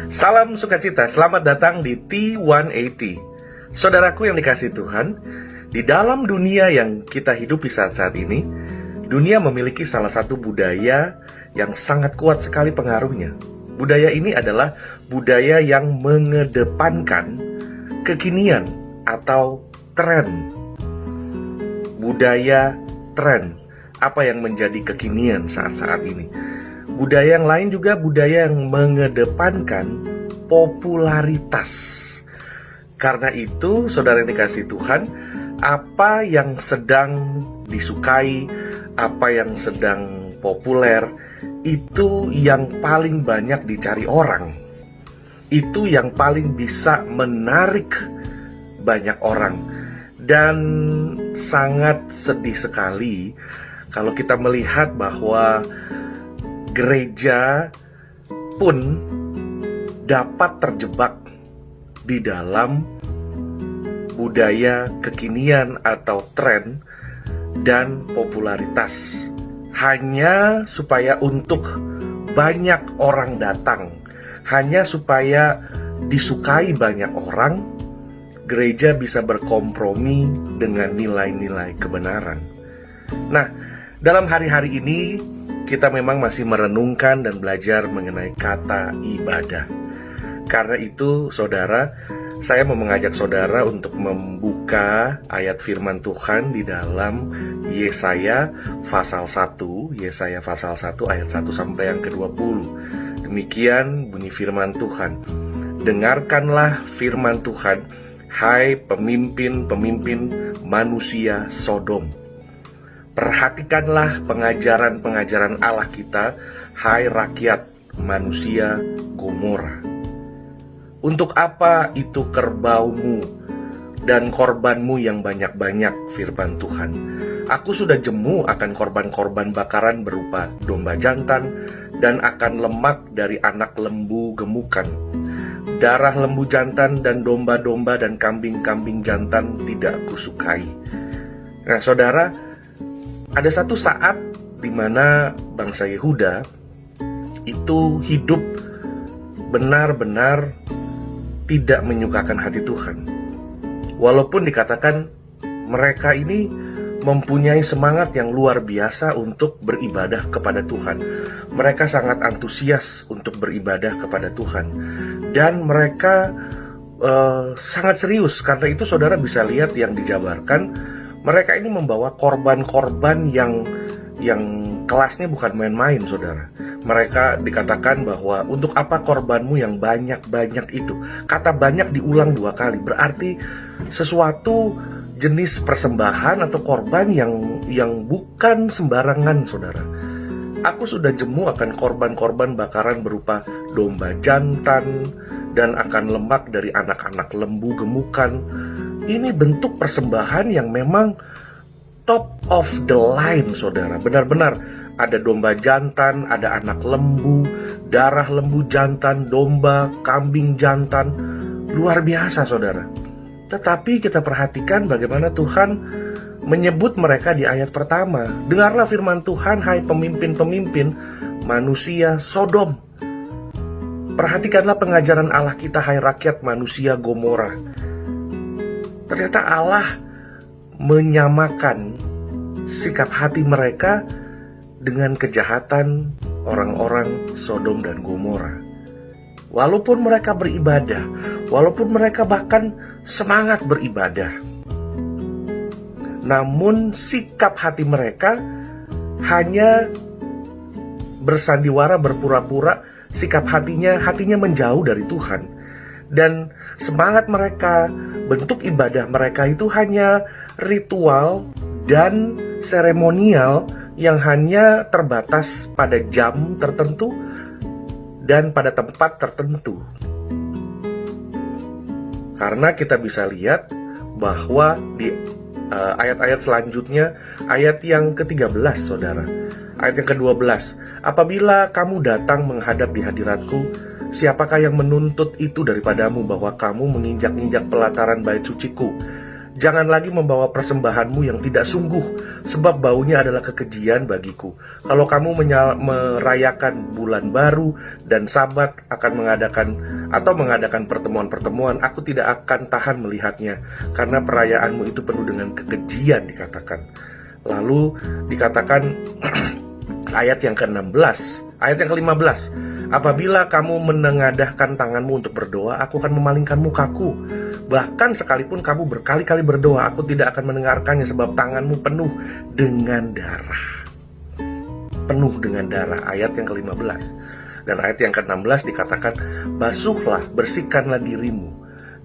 Salam sukacita, selamat datang di T180. Saudaraku yang dikasihi Tuhan, di dalam dunia yang kita hidupi saat-saat ini, dunia memiliki salah satu budaya yang sangat kuat sekali pengaruhnya. Budaya ini adalah budaya yang mengedepankan kekinian atau tren. Budaya tren, apa yang menjadi kekinian saat-saat ini. Budaya yang lain juga budaya yang mengedepankan popularitas. Karena itu, saudara yang dikasihi Tuhan, apa yang sedang disukai, apa yang sedang populer, itu yang paling banyak dicari orang. Itu yang paling bisa menarik banyak orang. Dan sangat sedih sekali kalau kita melihat bahwa gereja pun dapat terjebak di dalam budaya kekinian atau tren dan popularitas, hanya supaya untuk banyak orang datang, hanya supaya disukai banyak orang. Gereja bisa berkompromi dengan nilai-nilai kebenaran. Nah, dalam hari-hari ini kita memang masih merenungkan dan belajar mengenai kata ibadah. Karena itu, saudara, saya mau mengajak saudara untuk membuka ayat firman Tuhan di dalam Yesaya pasal 1, Yesaya pasal 1 ayat 1 sampai yang ke-20. Demikian bunyi firman Tuhan. Dengarkanlah firman Tuhan, hai pemimpin-pemimpin manusia Sodom. Perhatikanlah pengajaran-pengajaran Allah kita, hai rakyat manusia Gomora. Untuk apa itu kerbaumu dan korbanmu yang banyak-banyak, firman Tuhan? Aku sudah jemu akan korban-korban bakaran berupa domba jantan dan akan lemak dari anak lembu gemukan. Darah lembu jantan dan domba-domba dan kambing-kambing jantan tidak kusukai. Nah, saudara, ada satu saat di mana bangsa Yehuda itu hidup benar-benar tidak menyukakan hati Tuhan. Walaupun dikatakan mereka ini mempunyai semangat yang luar biasa untuk beribadah kepada Tuhan. Mereka sangat antusias untuk beribadah kepada Tuhan. Dan mereka sangat serius. Karena itu saudara bisa lihat yang dijabarkan, mereka ini membawa korban-korban yang kelasnya bukan main-main, saudara. Mereka dikatakan bahwa untuk apa korbanmu yang banyak-banyak itu. Kata banyak diulang 2 kali, berarti sesuatu jenis persembahan atau korban yang bukan sembarangan, saudara. Aku sudah jemu akan korban-korban bakaran berupa domba jantan dan akan lemak dari anak-anak lembu gemukan. Ini bentuk persembahan yang memang top of the line, saudara. Benar-benar ada domba jantan, ada anak lembu, darah lembu jantan, domba, kambing jantan. Luar biasa, saudara. Tetapi kita perhatikan bagaimana Tuhan menyebut mereka di ayat pertama. Dengarlah firman Tuhan, hai pemimpin-pemimpin manusia Sodom. Perhatikanlah pengajaran Allah kita, hai rakyat manusia Gomora. Ternyata Allah menyamakan sikap hati mereka dengan kejahatan orang-orang Sodom dan Gomora. Walaupun mereka beribadah, walaupun mereka bahkan semangat beribadah, namun sikap hati mereka hanya bersandiwara, berpura-pura. Sikap hatinya menjauh dari Tuhan. Dan semangat mereka, bentuk ibadah mereka itu hanya ritual dan seremonial yang hanya terbatas pada jam tertentu dan pada tempat tertentu. Karena kita bisa lihat bahwa di ayat-ayat selanjutnya, ayat yang ke-13, saudara, ayat yang ke-12, apabila kamu datang menghadap di hadiratku, siapakah yang menuntut itu daripadamu bahwa kamu menginjak-injak pelataran bait suciku? Jangan lagi membawa persembahanmu yang tidak sungguh, sebab baunya adalah kekejian bagiku. Kalau kamu merayakan bulan baru dan Sabat, akan mengadakan atau mengadakan pertemuan-pertemuan, aku tidak akan tahan melihatnya, karena perayaanmu itu penuh dengan kekejian, dikatakan. Lalu dikatakan ayat yang ke-16, ayat yang ke-15, apabila kamu menengadahkan tanganmu untuk berdoa, aku akan memalingkan mukaku. Bahkan sekalipun kamu berkali-kali berdoa, aku tidak akan mendengarkannya, sebab tanganmu penuh dengan darah. Penuh dengan darah, ayat yang ke-15. Dan ayat yang ke-16 dikatakan, basuhlah, bersihkanlah dirimu,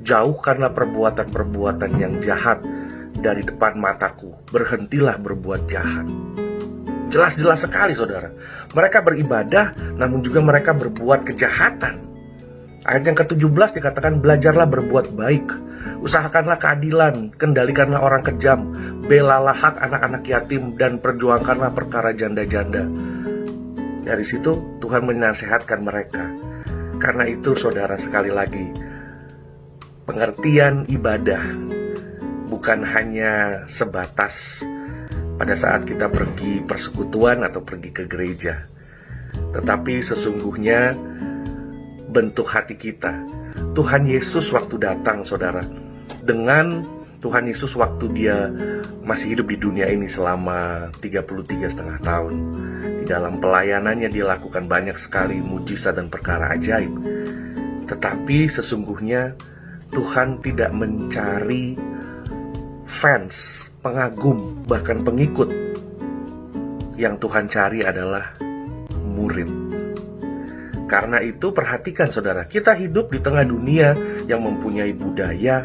jauhkanlah perbuatan-perbuatan yang jahat dari depan mataku, berhentilah berbuat jahat. Jelas-jelas sekali, saudara. Mereka beribadah, namun juga mereka berbuat kejahatan. Ayat yang ke-17 dikatakan, belajarlah berbuat baik, usahakanlah keadilan, kendalikanlah orang kejam, belalah hak anak-anak yatim, dan perjuangkanlah perkara janda-janda. Dari situ Tuhan menasihatkan mereka. Karena itu, saudara, sekali lagi, pengertian ibadah bukan hanya sebatas pada saat kita pergi persekutuan atau pergi ke gereja, tetapi sesungguhnya bentuk hati kita. Tuhan Yesus waktu datang, saudara, dengan Tuhan Yesus waktu dia masih hidup di dunia ini selama 33,5 tahun, di dalam pelayanannya dia lakukan banyak sekali mujizat dan perkara ajaib. Tetapi sesungguhnya Tuhan tidak mencari fans, pengagum, bahkan pengikut. Yang Tuhan cari adalah murid. Karena itu perhatikan, saudara, kita hidup di tengah dunia yang mempunyai budaya,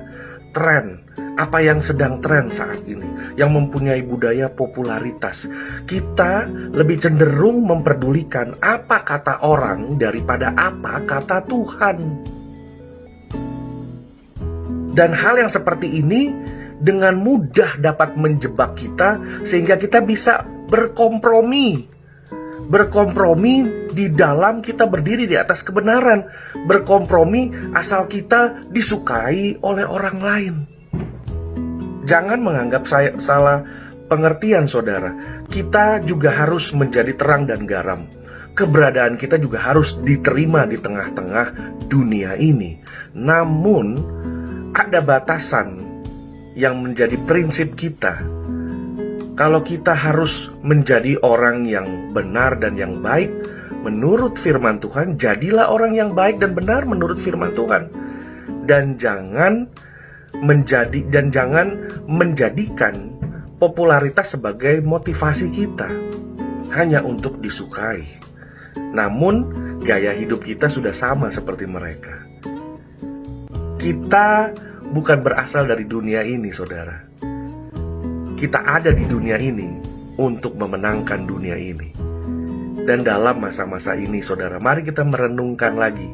tren, apa yang sedang tren saat ini, yang mempunyai budaya popularitas. Kita lebih cenderung memperdulikan apa kata orang daripada apa kata Tuhan. Dan hal yang seperti ini dengan mudah dapat menjebak kita, sehingga kita bisa berkompromi di dalam kita berdiri di atas kebenaran, berkompromi asal kita disukai oleh orang lain. Jangan menganggap salah pengertian, saudara. Kita juga harus menjadi terang dan garam. Keberadaan kita juga harus diterima di tengah-tengah dunia ini. Namun ada batasan yang menjadi prinsip kita. Kalau kita harus menjadi orang yang benar dan yang baik menurut firman Tuhan, jadilah orang yang baik dan benar menurut firman Tuhan. Dan jangan menjadikan popularitas sebagai motivasi kita hanya untuk disukai. Namun gaya hidup kita sudah sama seperti mereka. Kita bukan berasal dari dunia ini, saudara. Kita ada di dunia ini untuk memenangkan dunia ini. Dan dalam masa-masa ini, saudara, mari kita merenungkan lagi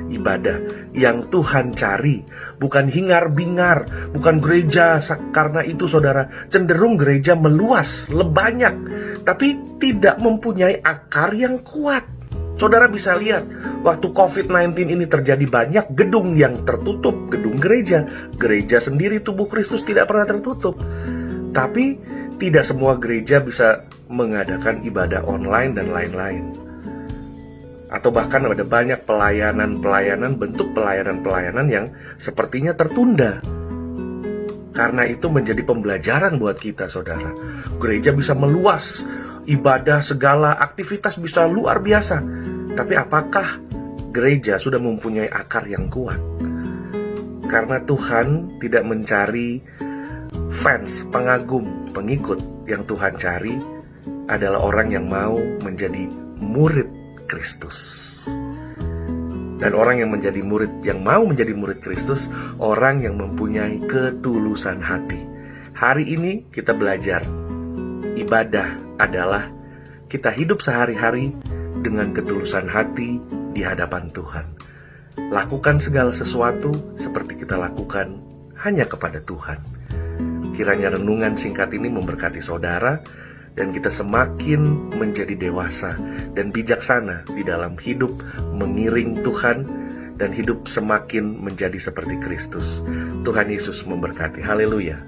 ibadah yang Tuhan cari. Bukan hingar-bingar, bukan gereja. Karena itu, saudara, cenderung gereja meluas, banyak, tapi tidak mempunyai akar yang kuat. Saudara bisa lihat, waktu COVID-19 ini terjadi, banyak gedung yang tertutup, gedung gereja. Gereja sendiri, tubuh Kristus, tidak pernah tertutup. Tapi tidak semua gereja bisa mengadakan ibadah online dan lain-lain. Atau bahkan ada banyak pelayanan-pelayanan, bentuk pelayanan-pelayanan yang sepertinya tertunda. Karena itu menjadi pembelajaran buat kita, saudara. Gereja bisa meluas, ibadah, segala aktivitas bisa luar biasa. Tapi apakah gereja sudah mempunyai akar yang kuat? Karena Tuhan tidak mencari fans, pengagum, pengikut. Yang Tuhan cari adalah orang yang mau menjadi murid Kristus. Dan orang yang menjadi murid, yang mau menjadi murid Kristus, orang yang mempunyai ketulusan hati. Hari ini kita belajar, ibadah adalah kita hidup sehari-hari dengan ketulusan hati di hadapan Tuhan. Lakukan segala sesuatu seperti kita lakukan hanya kepada Tuhan. Kiranya renungan singkat ini memberkati saudara, dan kita semakin menjadi dewasa dan bijaksana di dalam hidup mengiring Tuhan, dan hidup semakin menjadi seperti Kristus. Tuhan Yesus memberkati. Haleluya.